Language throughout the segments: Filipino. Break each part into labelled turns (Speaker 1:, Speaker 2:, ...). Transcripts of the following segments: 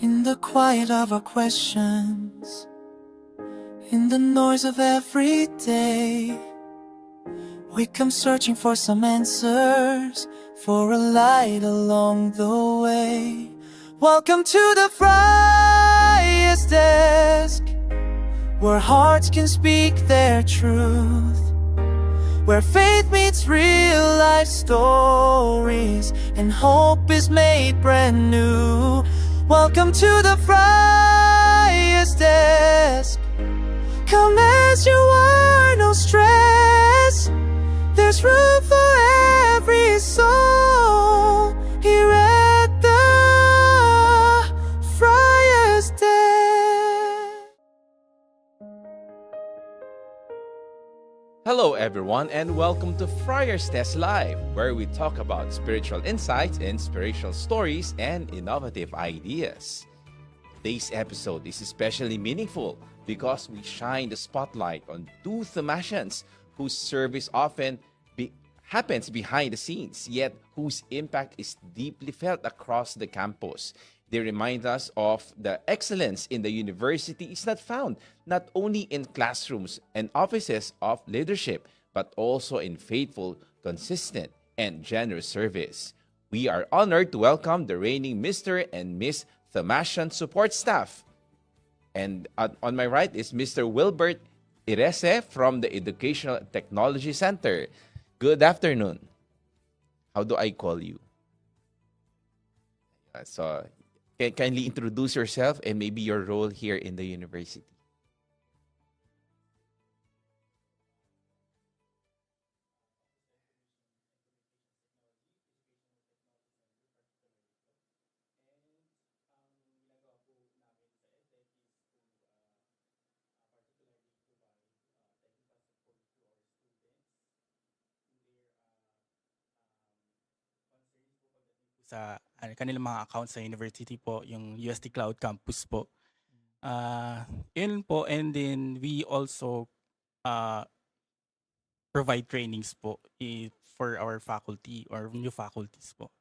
Speaker 1: In the quiet of our questions, in the noise of every day, we come searching for some answers, for a light along the way. Welcome to the Friar's Desk, where hearts can speak their truth, where faith meets real life stories, and hope is made brand new. Welcome to the Friar's Desk. Come as you are, no stress. There's room for every soul here at the Friar's Desk.
Speaker 2: Hello, everyone, and welcome to Friar's Desk Live, where we talk about spiritual insights, inspirational stories, and innovative ideas. Today's episode is especially meaningful because we shine the spotlight on two Thomasians whose service often happens behind the scenes, yet whose impact is deeply felt across the campus. They remind us of the excellence in the university is not found not only in classrooms and offices of leadership, but also in faithful, consistent, and generous service. We are honored to welcome the reigning Mr. and Miss Thomasian support staff. And on my right is Mr. Wilbert Irese from the Educational Technology Center. Good afternoon. How do I call you? So, kindly introduce yourself and maybe your role here in the university.
Speaker 3: Sa kanilang mga accounts sa university po, yung UST Cloud Campus po. Yun po, and then we also uh, provide trainings po for our faculty or new faculties po.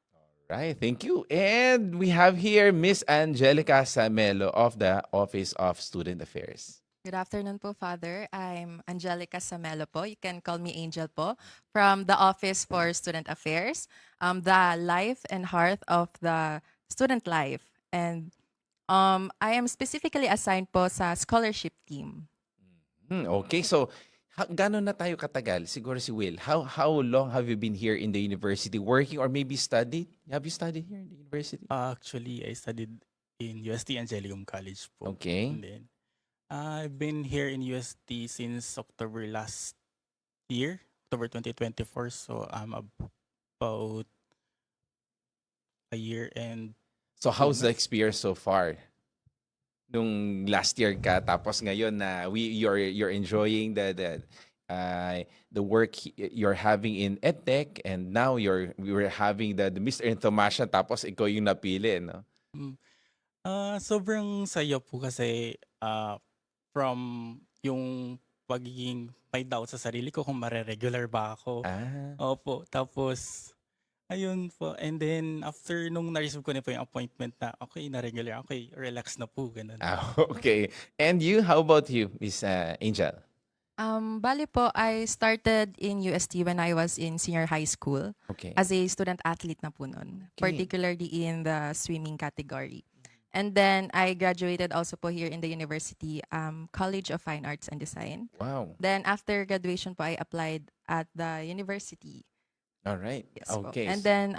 Speaker 2: Right, thank you. And we have here Miss Angelica Samelo of the Office of Student Affairs.
Speaker 4: Good afternoon po, Father. I'm Angelica Samelo po. You can call me Angel po. From the Office for Student Affairs, the life and heart of the student life. And I am specifically assigned po sa scholarship team.
Speaker 2: Okay, so gano'n na tayo katagal? Siguro si Will. How long have you been here in the university working or maybe studied? Have you studied here in the university?
Speaker 3: Actually, I studied in UST Angelium College po.
Speaker 2: Okay.
Speaker 3: And then, I've been here in UST since October last year, October 2024. So I'm about a year and
Speaker 2: So how's the experience so far? Nung last year ka tapos ngayon na you're enjoying the work you're having in EdTech, and now we were having the Mr. and Thomasian tapos ikaw yung napili, no?
Speaker 3: sobrang saya po kasi from yung pagiging may doubt sa sarili ko kung mare-regular ba ako. Opo, tapos ayun po. And then after nung na-receive ko na po yung appointment na okay, na-regular, okay, relax na po, ganun.
Speaker 2: Okay. And you, how about you, Miss Angel?
Speaker 4: Bali po, I started in UST when I was in senior high school
Speaker 2: Okay.
Speaker 4: as a student athlete na po nun,
Speaker 2: Okay.
Speaker 4: particularly in the swimming category. And then I graduated also po here in the university, College of Fine Arts and Design.
Speaker 2: Wow.
Speaker 4: Then after graduation po, I applied at the university.
Speaker 2: All right.
Speaker 4: Yes po.
Speaker 2: Okay.
Speaker 4: And then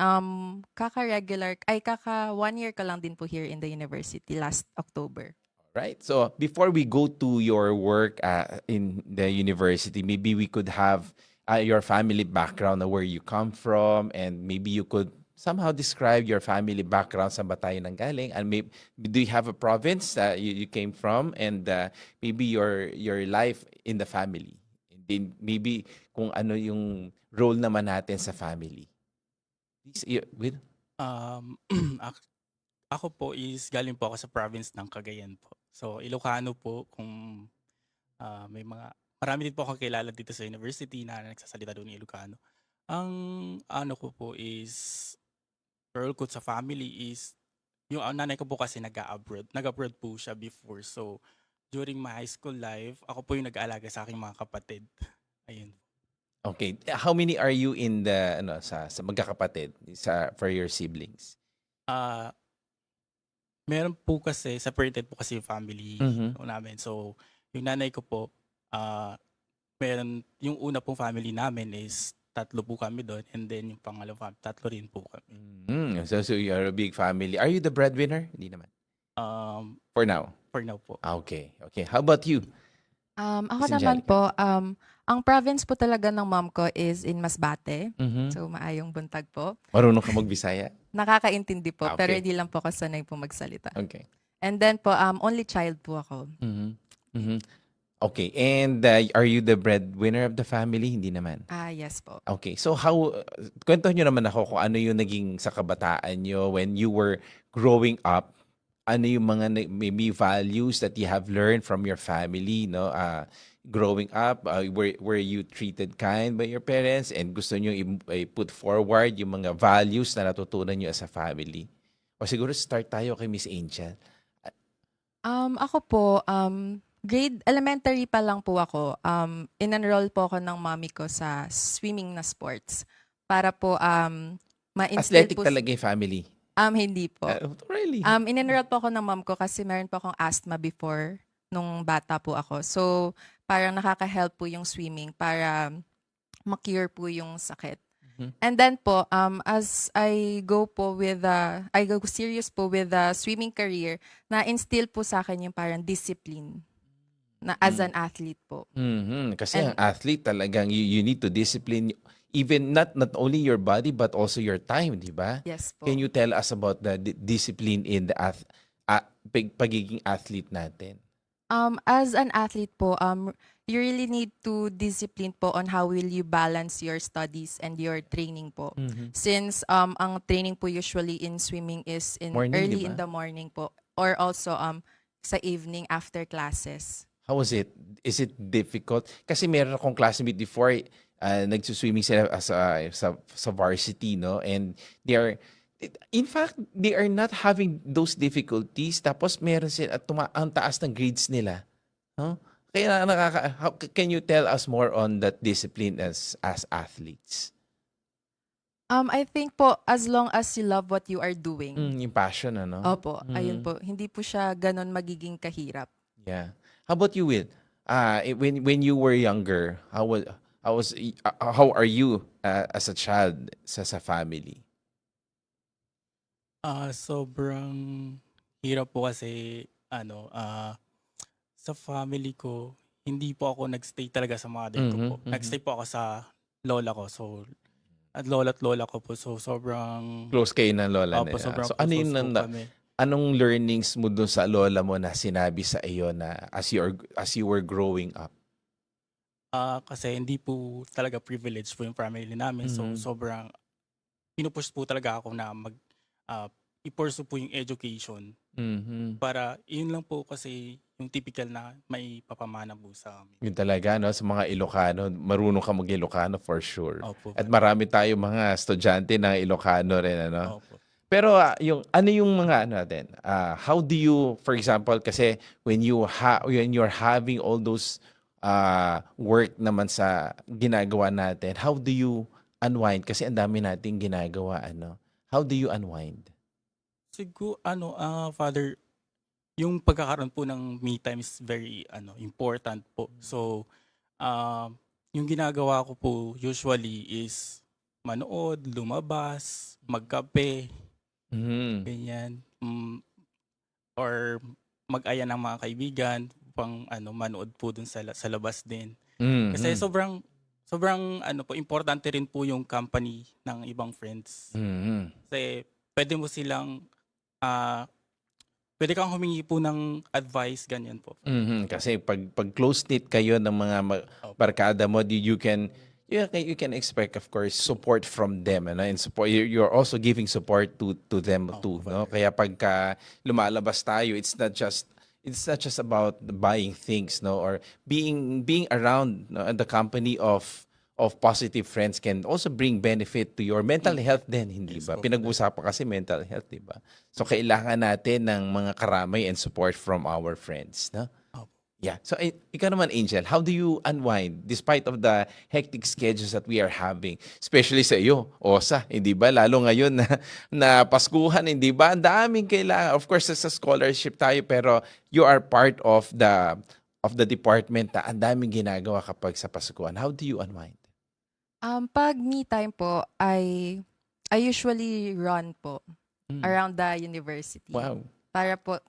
Speaker 4: kaka 1 year ka lang din po here in the university last October.
Speaker 2: Right. So before we go to your work in the university, maybe we could have your family background, where you come from, and maybe you could somehow describe your family background, saan ba tayo nanggaling, and maybe do you have a province that you came from, and maybe your life in the family, and then maybe kung ano yung role naman natin sa family. Please, Will?
Speaker 3: Ako po is galing po ako sa province ng Cagayan po. So Ilocano po, kung may marami din po akong kilala dito sa university na nagsasalita doon ng Ilocano. Ang ano ko po is role ko sa family is yung nanay ko po kasi nag-abroad. Nag-abroad po siya before. So, during my high school life, ako po yung nag-aalaga sa aking mga kapatid. Ayun.
Speaker 2: Okay. How many are you in the ano sa magkakapatid for your siblings?
Speaker 3: Ah, meron po kasi, separated po kasi yung family
Speaker 2: Mhm.
Speaker 3: namin. So, yung nanay ko po, ah, meron, yung una pong family namin is tatlo po kami doon. And then yung pangalawang tatlo rin po kami.
Speaker 2: So you are a big family. Are you the breadwinner? Hindi naman. For now.
Speaker 3: For now po.
Speaker 2: Okay. Okay. How about you?
Speaker 4: Ako
Speaker 2: Miss
Speaker 4: naman
Speaker 2: Angelica?
Speaker 4: po, ang province po talaga ng mom ko is in Masbate.
Speaker 2: Mhm.
Speaker 4: So, maayong buntag po.
Speaker 2: Marunong ka magbisaya?
Speaker 4: Nakakaintindi po, pero
Speaker 2: Okay.
Speaker 4: hindi lang po ako sanay po magsalita.
Speaker 2: Okay.
Speaker 4: And then po, only child po ako.
Speaker 2: Mhm. Mhm. Okay. And are you the breadwinner of the family? Hindi naman.
Speaker 4: Yes po.
Speaker 2: Okay. So kwento nyo naman ako kung ano yung naging sa kabataan nyo when you were growing up. Ano yung mga maybe values that you have learned from your family, no? Growing up, were you treated kind by your parents and gusto nyo put forward yung mga values na natutunan nyo as a family? O siguro start tayo kay Miss Angel.
Speaker 4: Ako po, grade elementary pa lang po ako. In-enroll po ako ng mommy ko sa swimming na sports para po ma-instill
Speaker 2: Athletic
Speaker 4: po.
Speaker 2: talaga yung family.
Speaker 4: Hindi po.
Speaker 2: Really?
Speaker 4: In-enroll po ako ng mom ko kasi meron po akong asthma before nung bata po ako. So, parang nakaka-help po yung swimming para ma-cure po yung sakit.
Speaker 2: Mhm.
Speaker 4: And then po, as I go serious po with the swimming career, na-instill po sa akin yung parang discipline na as an athlete po.
Speaker 2: Kasi ang
Speaker 4: And-
Speaker 2: athlete talagang you need to discipline even not only your body but also your time, di ba?
Speaker 4: Yes po.
Speaker 2: Can you tell us about the discipline in the pagiging athlete natin?
Speaker 4: As an athlete po, you really need to discipline po on how will you balance your studies and your training po. Since ang training po usually in swimming is in
Speaker 2: Morning,
Speaker 4: early
Speaker 2: di ba?
Speaker 4: in the morning po or also sa evening after classes.
Speaker 2: How was it? Is it difficult? Kasi meron akong classmate before, nagsuswimming sila sa varsity, no? And in fact, they are not having those difficulties. Tapos meron sila, ang taas ng grades nila. No? Kaya can you tell us more on that discipline as athletes?
Speaker 4: I think po, as long as you love what you are doing.
Speaker 2: Yung passion, ano?
Speaker 4: Opo, ayun po. Hindi po siya ganon magiging kahirap.
Speaker 2: Yeah. How about you, Will? When you were younger, how are you as a child sa family?
Speaker 3: Sobrang hirap po kasi sa family ko, hindi po ako nagstay talaga sa mother ko po. Nagstay po ako sa lola ko. So, at lola ko po. So, sobrang...
Speaker 2: Close kayo ng lola
Speaker 3: Opo,
Speaker 2: nila.
Speaker 3: sobrang
Speaker 2: So ano
Speaker 3: close
Speaker 2: yung
Speaker 3: po kami.
Speaker 2: anong learnings mo dun sa lola mo na sinabi sa iyo na as you were growing up?
Speaker 3: Kasi hindi po talaga privilege po yung family namin. So, sobrang pinupush po talaga ako na i-pursue po yung education. Para yun lang po kasi yung typical na may papamana po sa amin.
Speaker 2: Yun talaga, no? Sa mga Ilocano, marunong ka mag-Ilocano for sure.
Speaker 3: Opo.
Speaker 2: At marami tayo mga estudyante ng Ilocano rin, ano?
Speaker 3: Opo.
Speaker 2: Pero yung mga natin, how do you, for example, kasi when you're having all those work naman sa ginagawa natin, how do you unwind? Kasi ang dami nating ginagawa, ano? How do you unwind?
Speaker 3: Siguro, Father, yung pagkakaroon po ng me time is very important po. So, yung ginagawa ko po usually is manood, lumabas, magkape, ganyan. Or mag-aya ng mga kaibigan pang manood po dun sa labas din. Kasi sobrang po, importante rin po yung company ng ibang friends. Kasi pwede mo silang pwede kang humingi po ng advice, ganyan po.
Speaker 2: Kasi pag close-knit kayo ng mga barkada mo, you can expect, of course, support from them, ano? And support, you're also giving support to them too, no? Kaya pagka lumalabas tayo, it's not just about buying things, no, or being around, no, the company of of positive friends can also bring benefit to your mental health din, hindi
Speaker 3: Yes
Speaker 2: ba?
Speaker 3: po.
Speaker 2: Pinag-usapan kasi mental health, di ba? So, kailangan natin ng mga karamay and support from our friends, no?
Speaker 3: Opo.
Speaker 2: Yeah. So, ikaw naman, Angel, how do you unwind despite of the hectic schedules that we are having? Especially sa iyo, Osa, hindi ba? Lalo ngayon na Paskuhan, hindi ba? Ang daming kailangan. Of course, sa scholarship tayo, pero you are part of the department na ang daming ginagawa kapag sa Paskuhan. How do you unwind?
Speaker 4: Pag me time po, I usually run po around the university.
Speaker 2: Wow.
Speaker 4: Para po,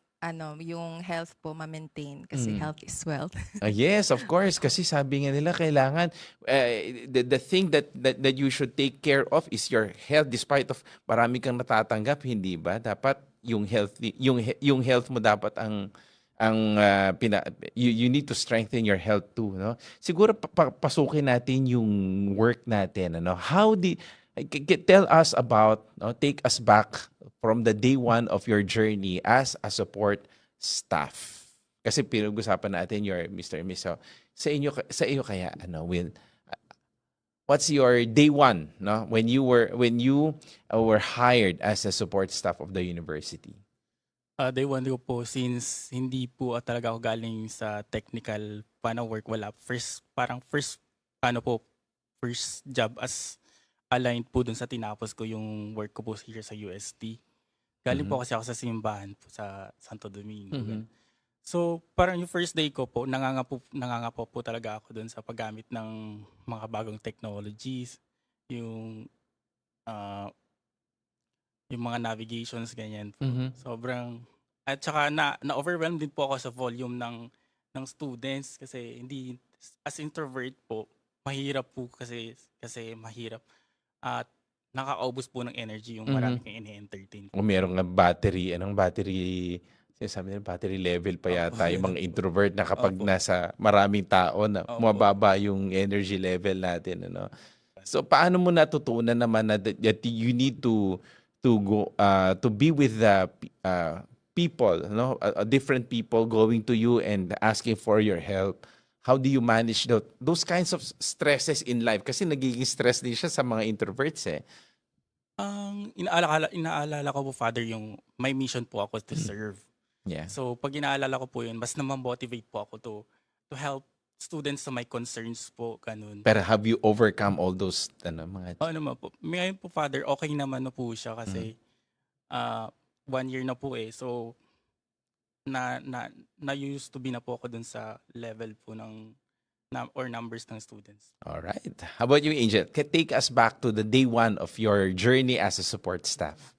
Speaker 4: yung health po ma-maintain kasi health is wealth.
Speaker 2: Yes, of course. Kasi sabi nga nila, kailangan, the thing that you should take care of is your health. Despite of marami kang natatanggap, hindi ba? Dapat yung health, yung health mo dapat you need to strengthen your health too, no? Siguro pasukin natin yung work natin, ano? Tell us about, no, take us back from the day one of your journey as a support staff. Kasi pinag-usapan natin your Mr. and Miss. So, sa iyo kaya Will, what's your day one, no? When you were hired as a support staff of the university?
Speaker 3: Day one ko po, since hindi po talaga ako galing sa technical work, wala. First job as aligned po dun sa tinapos ko yung work ko po here sa UST. Galing po kasi ako sa simbahan po sa Santo Domingo. So, parang yung first day ko po, nangangapo po talaga ako dun sa paggamit ng mga bagong technologies, yung mga navigations, ganyan po. Sobrang, at saka na-overwhelmed din po ako sa volume ng students kasi hindi, as introvert po, mahirap po kasi mahirap. At nakakaubos po ng energy yung marami kang ini-entertain.
Speaker 2: Kung meron nga battery, sinasabi nila battery level pa yata yung mga introvert na kapag nasa maraming tao na mababa yung energy level natin, ano. So paano mo natutunan naman na that you need to go to be with the people, no? Different people going to you and asking for your help. How do you manage those kinds of stresses in life? Kasi nagiging stress din siya sa mga introverts eh.
Speaker 3: Inaalala ko po, Father, yung my mission po ako to serve.
Speaker 2: Yeah.
Speaker 3: So pag inaalala ko po yun, mas motivate po ako to help students sa may concerns po, ganun.
Speaker 2: Pero have you overcome all those mga...
Speaker 3: Po? Ngayon po, Father, okay naman na po siya kasi 1 year na po eh. So, na used to be na po ako dun sa level po or numbers ng students.
Speaker 2: All right. How about you, Angel? Take us back to the day one of your journey as a support staff.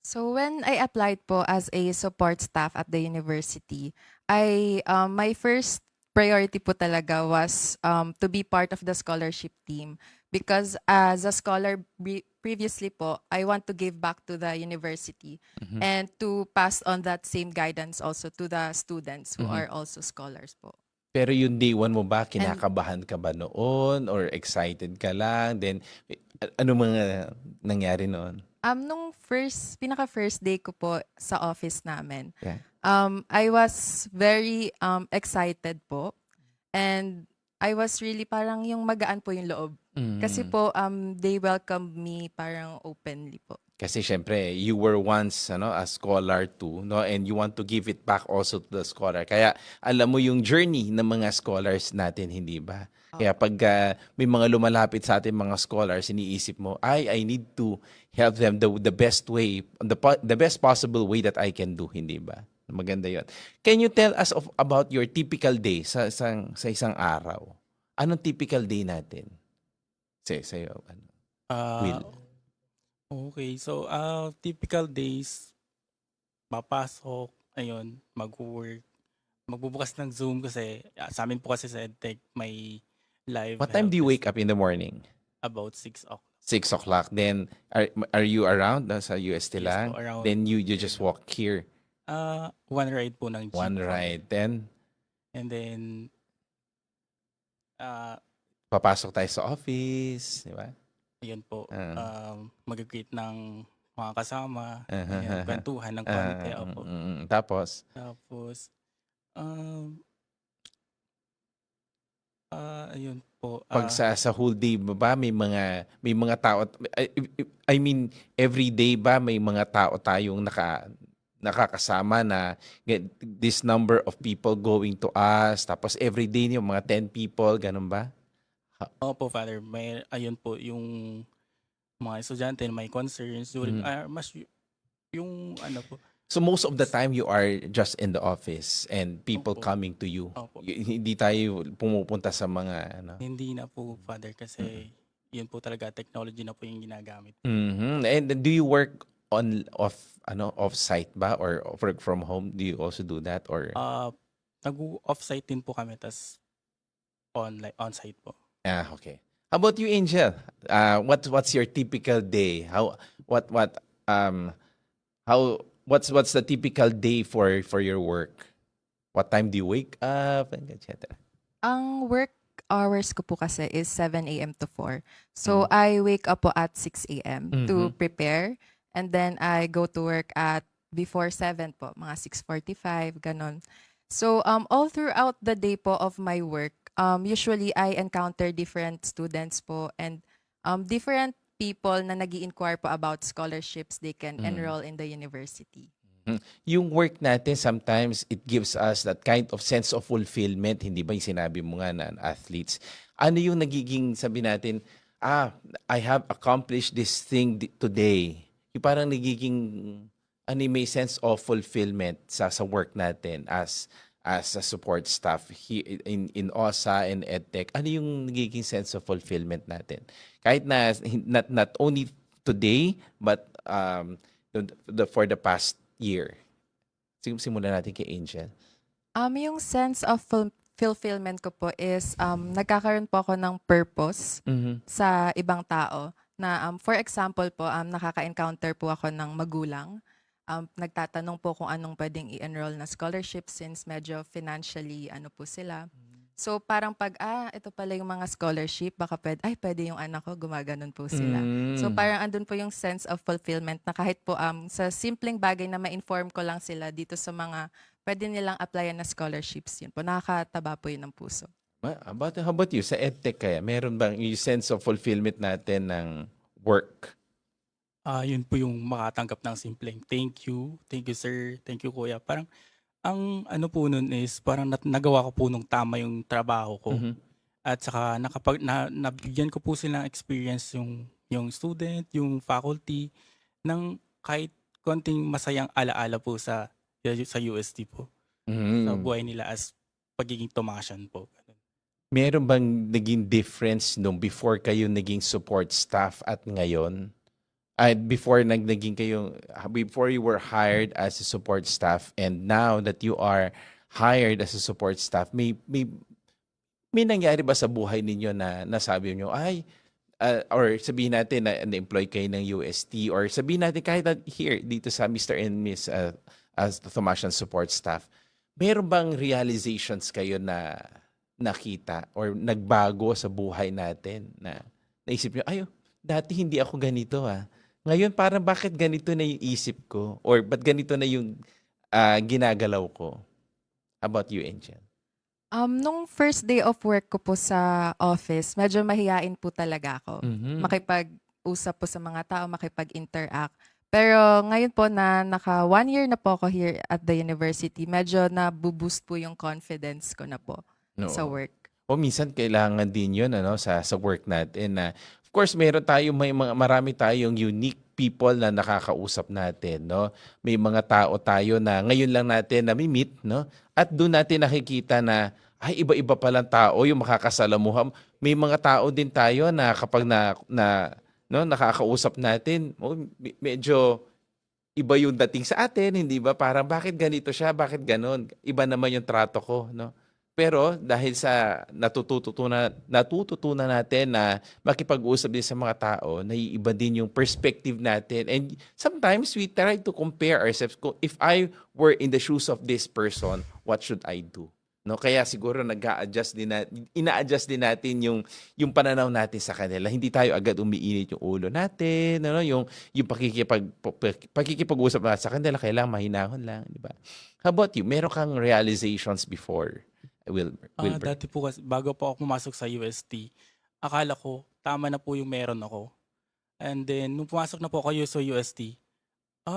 Speaker 4: So when I applied po as a support staff at the university, my first priority po talaga was to be part of the scholarship team because as a scholar previously po, I want to give back to the university and to pass on that same guidance also to the students who are also scholars po.
Speaker 2: Pero yung day one mo ba, kinakabahan ka ba noon or excited ka lang? Then, ano mga nangyari noon?
Speaker 4: Nung pinaka first day ko po sa office namin,
Speaker 2: Yeah.
Speaker 4: I was very excited po. And I was really parang yung magaan po yung loob. Kasi po, they welcomed me parang openly po.
Speaker 2: Kasi syempre, you were once a scholar too, no? And you want to give it back also to the scholar. Kaya alam mo yung journey ng mga scholars natin, hindi ba? Kaya pag may mga lumalapit sa atin mga scholars, iniisip mo, I need to help them the best way, the best possible way that I can do, hindi ba? Maganda yon. Can you tell us about your typical day sa isang araw? Anong typical day natin? Sa'yo, Will.
Speaker 3: Okay, so typical days, papasok, ayun, mag-work, magbubukas ng Zoom kasi sa amin po kasi sa EdTech may live.
Speaker 2: What time do you wake up in the morning?
Speaker 3: About 6 o'clock.
Speaker 2: 6 o'clock. Then, are you around sa UST
Speaker 3: Yes
Speaker 2: lang?
Speaker 3: po, around.
Speaker 2: Then you just walk here.
Speaker 3: One ride po ng jeep.
Speaker 2: One ride. Then,
Speaker 3: And then,
Speaker 2: papasok tayo sa office. Di ba?
Speaker 3: ayun po, mag-greet ng mga kasama, ayan, kwentuhan ng konti. Opo.
Speaker 2: Tapos,
Speaker 3: Tapos, ayun, po,
Speaker 2: Pag sa whole day ba may mga tao, I mean every day ba may mga tao tayong nakakasama na this number of people going to us, tapos every day yung mga 10 people, ganun ba?
Speaker 3: opo, Father, may ayun po yung mga estudyante may concerns during yung ano po,
Speaker 2: So most of the time you are just in the office and people
Speaker 3: Opo.
Speaker 2: coming to you.
Speaker 3: Opo.
Speaker 2: Hindi tayo pumupunta sa mga ano.
Speaker 3: Hindi na po, Father, kasi yun po talaga, technology na po yung ginagamit.
Speaker 2: And do you work off-site ba or work from home? Do you also do that or
Speaker 3: Nag-off-site din po kami, tas on-site po.
Speaker 2: okay. How about you, Angel? What's your typical day? What's the typical day for your work? What time do you wake up, and etc.
Speaker 4: Ang work hours ko po kasi is 7 a.m. to 4. So, I wake up po at 6 a.m. to prepare. And then, I go to work at before 7 po, mga 6:45, ganon. So, all throughout the day po of my work, usually I encounter different students po and different people na nag-i-inquire po about scholarships they can enroll in the university.
Speaker 2: Yung work natin, sometimes it gives us that kind of sense of fulfillment. Hindi ba yung sinabi mo nga na athletes? Ano yung nagiging, sabi natin, I have accomplished this thing today. Yung parang nagiging, may sense of fulfillment sa work natin as a support staff here in OSA and EdTech. Ano yung nagiging sense of fulfillment natin? Kahit na not only today but for the past year. Simulan natin kay Angel.
Speaker 4: Yung sense of fulfillment ko po is nagkakaroon po ako ng purpose sa ibang tao na for example po nakaka-encounter po ako ng magulang. Nagtatanong po kung anong pwedeng i-enroll na scholarship since medyo financially po sila. So parang pag ito pala yung mga scholarship, baka pwede yung anak ko, gumaganon po sila. So parang andun po yung sense of fulfillment na kahit po sa simpleng bagay na ma-inform ko lang sila dito sa mga pwede nilang applyan na scholarships, yun po, nakakataba po yun ng puso.
Speaker 2: How about you? Sa EdTech kaya, meron bang yung sense of fulfillment natin ng work?
Speaker 3: Yun po yung makatanggap ng simpleng thank you sir, thank you kuya. Parang ang ano po nun is parang nagawa ko po nung tama yung trabaho ko. At saka nabigyan ko po sila ng experience yung student, yung faculty ng kahit konting masayang alaala po sa UST po. Sa buhay nila as pagiging Tomasian po.
Speaker 2: Meron bang naging difference nung before kayo naging support staff at ngayon? Before you were hired as a support staff and now that you are hired as a support staff, may nangyari ba sa buhay ninyo na nasabi niyo or sabihin natin na na-employ kayo ng UST or sabihin natin kahit here dito sa Mr. and Miss as the Tomasian support staff, meron bang realizations kayo na nakita or nagbago sa buhay natin na naisip niyo, dati hindi ako ganito Ngayon, parang bakit ganito na yung isip ko? Or ba't ganito na yung ginagalaw ko? How about you, Angel?
Speaker 4: Nung first day of work ko po sa office, medyo mahiyain po talaga ako. Makipag-usap po sa mga tao, makipag-interact. Pero ngayon po na naka 1 year na po ako here at the university, medyo na-boost po yung confidence ko na po sa work.
Speaker 2: Minsan kailangan din yun sa work natin na of course marami tayong unique people na nakakausap natin, no? May mga tao tayo na ngayon lang natin nami-meet, no? At doon natin nakikita na iba-iba palang tao yung makakasalamuha. May mga tao din tayo na kapag nakakausap natin, medyo iba yung dating sa atin, hindi ba? Parang bakit ganito siya? Bakit ganon? Iba naman yung trato ko, no? Pero dahil sa natututunan natin na makipag-usap din sa mga tao, naiiba din yung perspective natin. And sometimes we try to compare ourselves. If I were in the shoes of this person, what should I do? No, kaya siguro ina-adjust din natin yung pananaw natin sa kanila. Hindi tayo agad umiinit yung ulo natin, yung pakikipag-usap natin sa kanila, kailangan mahinahon lang, di ba? How about you? Meron kang realizations before Wilbert?
Speaker 3: Dati po kasi bago po ako pumasok sa UST, akala ko tama na po yung meron ako. And then nung pumasok na po ako sa UST,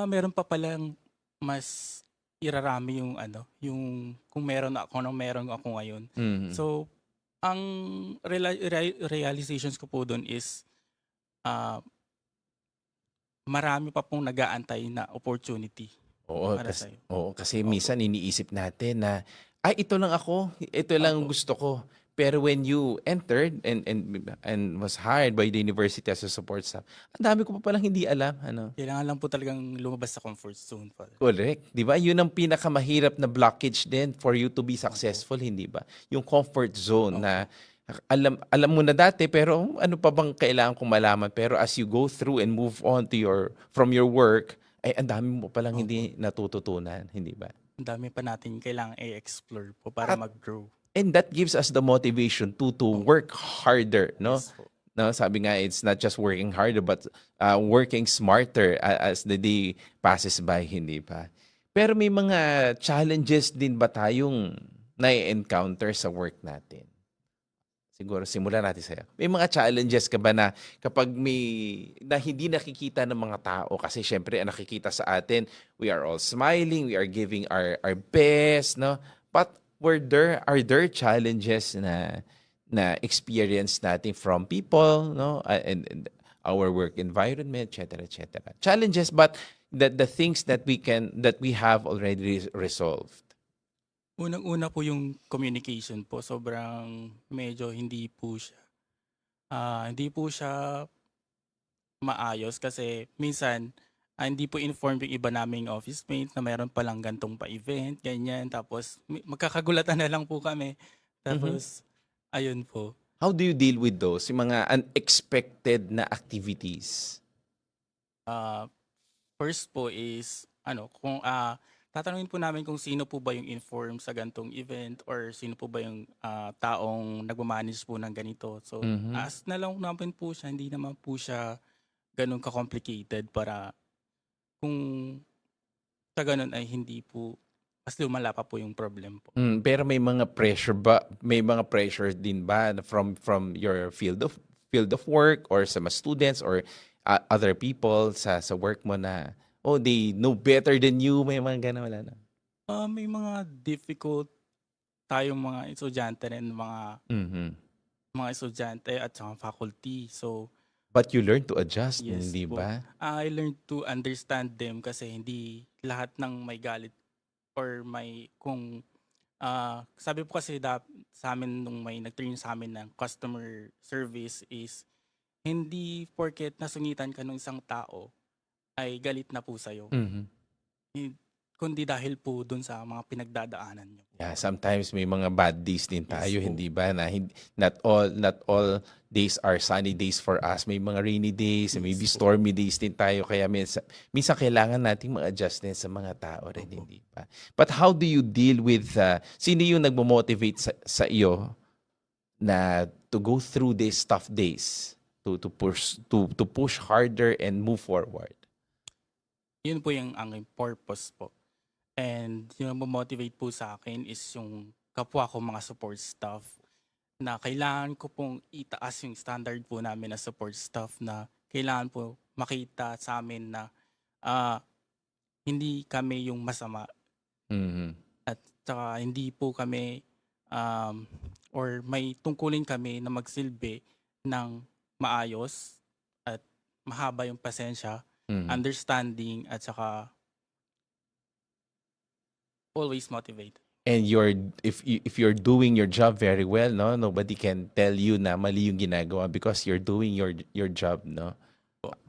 Speaker 3: meron pa palang mas irarami yung ano, yung kung meron ako ngayon.
Speaker 2: Mhm.
Speaker 3: So, ang realizations ko po doon is ah, marami pa pong nag-aantay na opportunity
Speaker 2: Oo,
Speaker 3: para sa'yo.
Speaker 2: kasi
Speaker 3: Opo.
Speaker 2: minsan iniisip natin na, "Ay, ito lang ako, ito lang ang
Speaker 3: Opo.
Speaker 2: gusto ko." Pero when you entered and was hired by the university as a support staff, ang dami ko pa palang hindi alam, ano?
Speaker 3: Kailangan lang po talagang lumabas sa comfort zone po.
Speaker 2: Correct, 'di ba? 'Yun ang pinakamahirap na blockage din for you to be successful, hindi ba? Yung comfort zone
Speaker 3: Opo.
Speaker 2: na alam mo na dati pero ano pa bang kailangan kong malaman? Pero as you go through and move on to from your work, ay ang dami mo palang
Speaker 3: Opo.
Speaker 2: hindi natututunan, hindi ba?
Speaker 3: Ang dami pa natin kailangang i-explore po para
Speaker 2: At
Speaker 3: mag-grow.
Speaker 2: And that gives us the motivation to
Speaker 3: Opo.
Speaker 2: work harder, no?
Speaker 3: Yes po.
Speaker 2: No, sabi nga it's not just working harder but working smarter as the day passes by, hindi ba? Pero may mga challenges din ba tayong na-encounter sa work natin? Siguro simulan natin sa'yo. May mga challenges ka ba na kapag na hindi nakikita ng mga tao kasi syempre ang nakikita sa atin, we are all smiling, we are giving our best, no? But are there challenges na experience natin from people, no? And our work environment, etc., etc. Challenges, but the things that we have already resolved.
Speaker 3: Unang-una po yung communication po. Sobrang medyo hindi po siya maayos kasi minsan hindi po informed yung iba naming office mate na meron palang gantong pa-event, ganyan. Tapos magkakagulatan na lang po kami.
Speaker 2: Mhm.
Speaker 3: Tapos, ayun po.
Speaker 2: How do you deal with those? Yung mga unexpected na activities?
Speaker 3: Ah, First po is, kung tatanungin po namin kung sino po ba yung informed sa gantong event or sino po ba yung taong nagmamanage po ng ganito. So,
Speaker 2: Mhm.
Speaker 3: ask na lang namin po siya. Hindi naman po siya ganun ka-complicated para kung sa ganun ay hindi po mas lumala pa po yung problem po.
Speaker 2: Pero may mga pressure din ba from your field of work or sa mga students or other people sa work mo na they know better than you, may mga ganun, wala na?
Speaker 3: May mga difficult tayong mga estudyante rin,
Speaker 2: Mhm.
Speaker 3: mga estudyante at saka faculty. So,
Speaker 2: But you learn to adjust,
Speaker 3: yes
Speaker 2: hindi
Speaker 3: po.
Speaker 2: ba?
Speaker 3: I learned to understand them kasi hindi lahat ng may galit or sabi po kasi sa amin nung may nag-train sa amin ng customer service is hindi porket nasungitan ka ng isang tao ay galit na po sa'yo.
Speaker 2: Mhm.
Speaker 3: Kundi dahil po dun sa mga pinagdadaanan niyo po.
Speaker 2: Yeah, sometimes may mga bad days din tayo,
Speaker 3: Yes po.
Speaker 2: hindi ba? Na not all days are sunny days for us. May mga rainy days,
Speaker 3: Yes
Speaker 2: maybe
Speaker 3: po.
Speaker 2: stormy days din tayo. Kaya minsan kailangan nating mag-adjust din sa mga tao rin,
Speaker 3: Opo.
Speaker 2: hindi ba? But how do you deal with, sino yung nagmo-motivate sa iyo na to go through these tough days, to push harder and move forward?
Speaker 3: Yun po yung ang purpose po. And yung motivate po sa akin is yung kapwa ko mga support staff na kailangan ko pong itaas yung standard po namin na support staff na kailangan po makita sa amin na hindi kami yung masama
Speaker 2: Mhm.
Speaker 3: at saka hindi po kami or may tungkulin kami na magsilbi ng maayos at mahaba yung pasensya,
Speaker 2: Mhm.
Speaker 3: understanding at saka always motivate.
Speaker 2: And if you're doing your job very well, no, nobody can tell you na mali yung ginagawa because you're doing your job, no.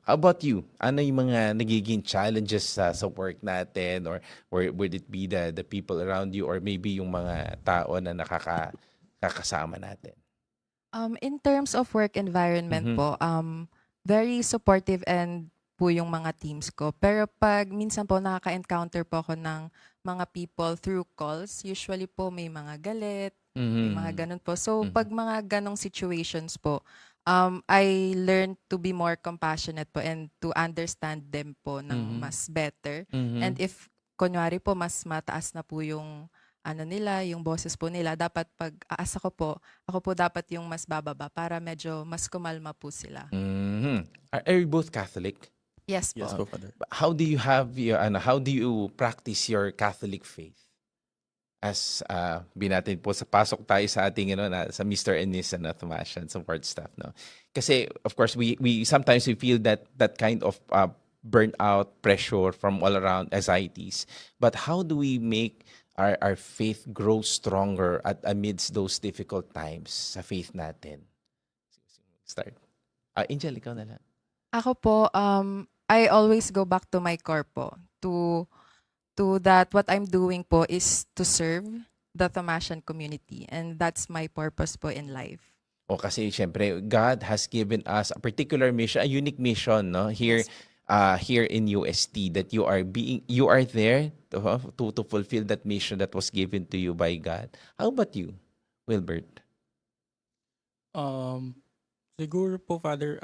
Speaker 2: How about you? Ano yung mga nagiging challenges sa work natin, or would it be the people around you, or maybe yung mga tao na nakakasama natin?
Speaker 4: In terms of work environment
Speaker 2: Mhm.
Speaker 4: po, very supportive and po yung mga teams ko. Pero pag minsan po nakaka-encounter po ako ng mga people through calls, usually po may mga galit, may mga
Speaker 2: Mhm.
Speaker 4: ganun po. So
Speaker 2: Mhm.
Speaker 4: pag mga ganong situations po, I learn to be more compassionate po and to understand them po ng
Speaker 2: Mhm.
Speaker 4: mas better.
Speaker 2: Mhm.
Speaker 4: And if kunwari po mas mataas na po yung ano nila, yung boses po nila. Dapat pag aasa ko po, ako po dapat yung mas bababa para medyo mas kumalma po sila.
Speaker 2: Mhm. Are you both Catholic?
Speaker 4: Yes
Speaker 3: Yes
Speaker 4: po.
Speaker 3: po, Father.
Speaker 2: How do you have your how do you practice your Catholic faith? As binatin po sa pasok tayo sa ating sa Mr. and Miss Thomasian support staff, no. Kasi of course we sometimes we feel that kind of burnout, pressure from all around, anxieties. But how do we make our faith grow stronger at amidst those difficult times sa faith natin? Start. Angel, ikaw na lang.
Speaker 4: Ako po, I always go back to my core po, to that what I'm doing po is to serve the Thomasian community, and that's my purpose po in life.
Speaker 2: O kasi syempre God has given us a particular mission, a unique mission, no? Here
Speaker 4: Yes.
Speaker 2: here in UST, that you are there to fulfill that mission that was given to you by God. How about you, Wilbert?
Speaker 3: Siguro po, Father,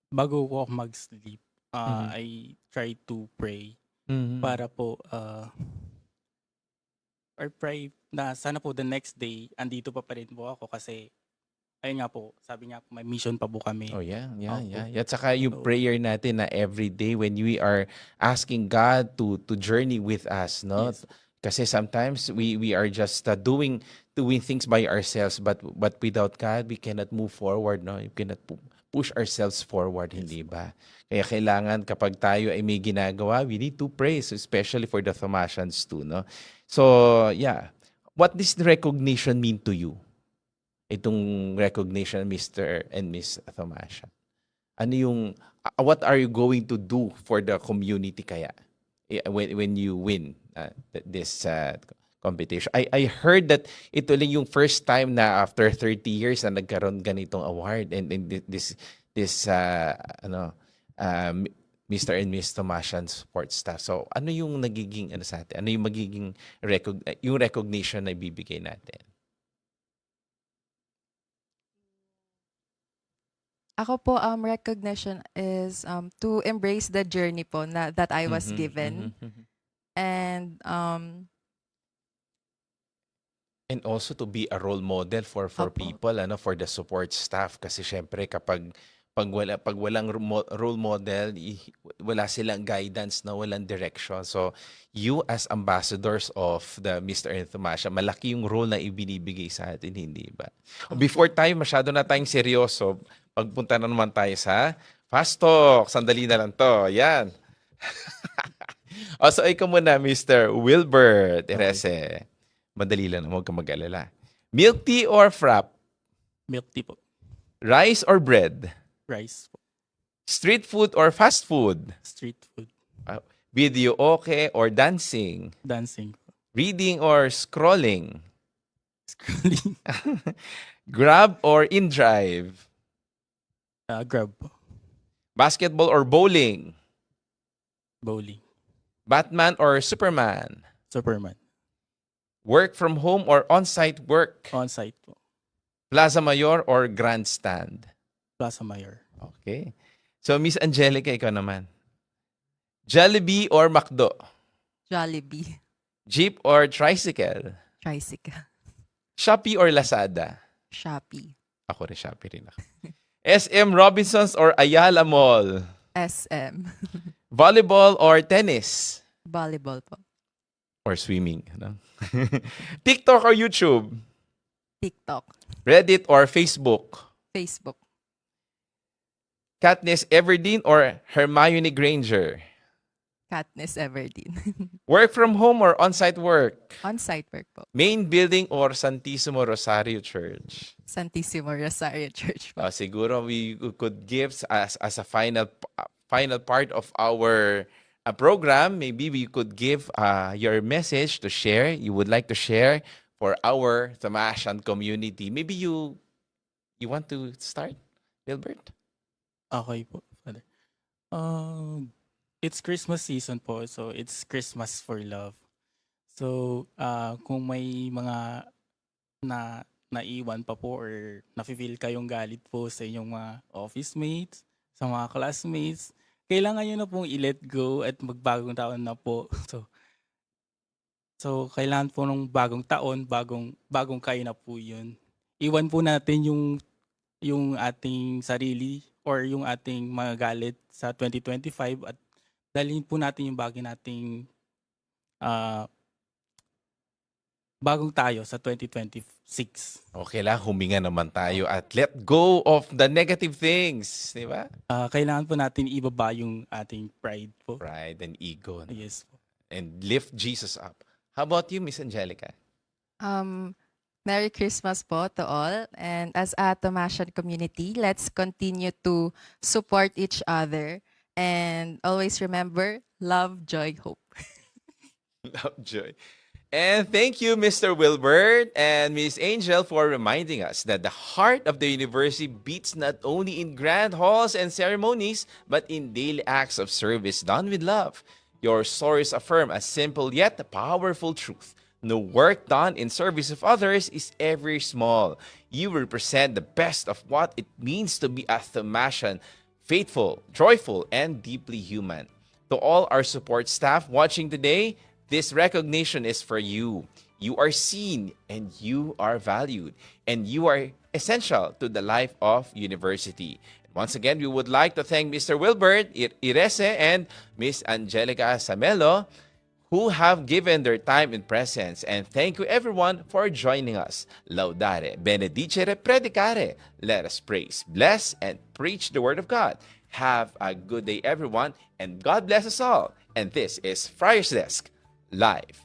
Speaker 3: bago ko mag-sleep,
Speaker 2: Mhm.
Speaker 3: I try to pray
Speaker 2: Mhm.
Speaker 3: para po, or pray na sana po the next day, andito pa rin po ako kasi, ayun nga po, sabi nga po, may mission pa po kami.
Speaker 2: Oh yeah,
Speaker 3: Opo.
Speaker 2: At saka yung
Speaker 3: So,
Speaker 2: prayer natin na every day when we are asking God to journey with us, no?
Speaker 3: yes.
Speaker 2: Kasi sometimes we are just doing things by ourselves, but without God we cannot move forward, no? You cannot push ourselves forward,
Speaker 3: Yes.
Speaker 2: hindi ba? Kaya kailangan kapag tayo ay may ginagawa, we need to pray, so especially for the Thomasians too, no? So, yeah. What does the recognition mean to you? Itong recognition, Mr. and Miss Thomasian. Ano yung what are you going to do for the community kaya when you win this competition? I heard that ito lang yung first time na after 30 years na nagkaroon ganitong award, and this Mr. and Miss Thomasian support staff. So ano yung nagiging sa atin? Ano yung magiging yung recognition na ibibigay natin?
Speaker 4: Ako po, recognition is to embrace the journey po that I was
Speaker 2: Mhm,
Speaker 4: given.
Speaker 2: mhm.
Speaker 4: And
Speaker 2: And also to be a role model for
Speaker 4: Opo.
Speaker 2: people, for the support staff, kasi syempre kapag walang role model, wala silang guidance, no, walang direction. So you as ambassadors of the Mr. and Thomasia, malaki yung role na ibinibigay sa atin, hindi ba? Before tayo masyado na tayong seryoso, pagpunta na naman tayo sa Fast Talk. Sandali na lang to. Yan. So ikaw muna, Mr. Wilbert Erese. Madali lang, huwag kang mag-alala. Milk tea or frap?
Speaker 3: Milk tea po.
Speaker 2: Rice or bread?
Speaker 3: Rice po.
Speaker 2: Street food or fast food?
Speaker 3: Street food.
Speaker 2: Video okay or dancing?
Speaker 3: Dancing po.
Speaker 2: Reading or scrolling?
Speaker 3: Scrolling.
Speaker 2: Grab or in-drive?
Speaker 3: Grab po.
Speaker 2: Basketball or bowling?
Speaker 3: Bowling.
Speaker 2: Batman or Superman?
Speaker 3: Superman.
Speaker 2: Work from home or on-site work?
Speaker 3: On-site po.
Speaker 2: Plaza Mayor or Grandstand?
Speaker 3: Plaza Mayor.
Speaker 2: Okay. So, Miss Angelica, ikaw naman. Jollibee or McDo?
Speaker 4: Jollibee,
Speaker 2: Jeep or tricycle?
Speaker 4: tricycle,
Speaker 2: Shopee or Lazada?
Speaker 4: Shopee,
Speaker 2: Ako rin, Shopee rin ako. SM Robinsons or Ayala Mall?
Speaker 4: SM,
Speaker 2: Volleyball or tennis?
Speaker 4: volleyball po,
Speaker 2: Or swimming? Ano? TikTok or YouTube?
Speaker 4: TikTok,
Speaker 2: Reddit or Facebook?
Speaker 4: Facebook,
Speaker 2: Katniss Everdeen or Hermione Granger?
Speaker 4: Katniss Everdeen,
Speaker 2: Work from home or on-site work?
Speaker 4: on-site work po,
Speaker 2: Main building or Santissimo Rosario Church?
Speaker 4: Santissimo Rosario Church po.
Speaker 2: Siguro we could give as a final part of our program. Maybe we could give your message to share. You would like to share for our Thomasian community. Maybe you want to start, Wilbert?
Speaker 3: Okay po, Father. It's Christmas season po, so it's Christmas for love. So, kung may mga naiwan pa po or nafe-feel kayong galit po sa inyong mga office mates, sa mga classmates, kailangan nyo na pong i-let go at magbagong taon na po. So So, kailangan po nung bagong taon, bagong kayo na po yun. Iwan po natin yung ating sarili or yung ating mga galit sa 2025 at dalhin po natin yung bagay nating ah, bagong tayo sa 2026.
Speaker 2: Okay lang, huminga naman tayo at let go of the negative things, di ba?
Speaker 3: Kailangan po natin ibaba yung ating pride po.
Speaker 2: Pride and ego. No?
Speaker 3: Yes po.
Speaker 2: And lift Jesus up. How about you, Miss Angelica?
Speaker 4: Merry Christmas po to all. And as a Tomasian community, let's continue to support each other. And always remember, love, joy, hope.
Speaker 2: Love, joy. And thank you, Mr. Wilbert and Miss Angel, for reminding us that the heart of the university beats not only in grand halls and ceremonies, but in daily acts of service done with love. Your stories affirm a simple yet powerful truth. No work done in service of others is ever small. You represent the best of what it means to be a Thomasian, faithful, joyful, and deeply human. To all our support staff watching today, this recognition is for you. You are seen and you are valued, and you are essential to the life of university. Once again, we would like to thank Mr. Wilbert Irese and Miss Angelica Samelo, who have given their time and presence. And thank you everyone for joining us. Laudare, benedicere, predicare. Let us praise, bless, and preach the word of God. Have a good day, everyone, and God bless us all. And this is Friar's Desk Live.